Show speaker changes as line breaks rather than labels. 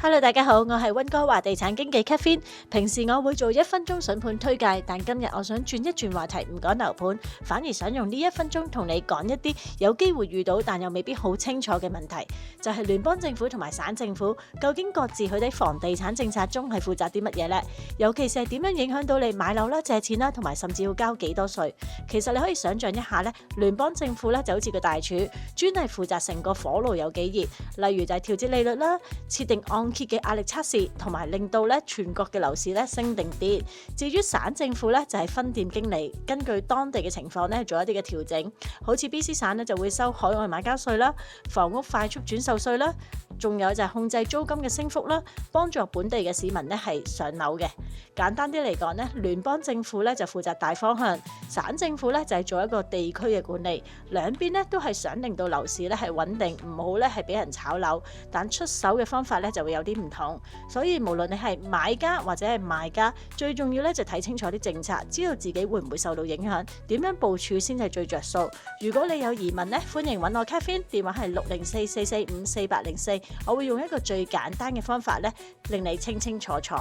Hello，大家好，我係溫哥華地產經紀 Catherine。平時我會做1分鐘筍盤推介，但今日我想轉一轉話題，唔講樓盤，反而想用呢1分鐘同你講一啲有機會遇到但又未必好清楚嘅問題，就係聯邦政府同埋省政府究竟各自佢哋房地產政策中係負責啲乜嘢呢？尤其是係點樣影響到你買樓啦、借錢啦，同埋甚至要交幾多稅？其實你可以想象一下咧，聯邦政府咧就好似個大廚，專係負責成個火爐有幾熱，例如就係調節利率啦、設定按揭嘅壓力測試，同埋令到咧全國嘅樓市咧升定跌。至於省政府咧就係分店經理，根據當地嘅情況咧做一啲嘅調整。好似 BC 省咧就會收海外買家稅啦、房屋快速轉售稅啦，仲有就係控制租金嘅升幅啦，幫助本地嘅市民咧係上樓嘅。簡單啲嚟講咧，聯邦政府咧就負責大方向，省政府咧就係做一個地區嘅管理。兩邊咧都係想令到樓市咧係穩定，唔好咧係俾人炒樓，但出手嘅方法咧就會有啲唔同。所以無論你係買家或者係賣家，最重要咧就睇清楚啲政策，知道自己會唔會受到影響，點樣部署先係最着數。如果你有疑問咧，歡迎揾我 Catherine， 電話係604-445-4804，我會用一個最簡單嘅方法咧令你清清楚楚。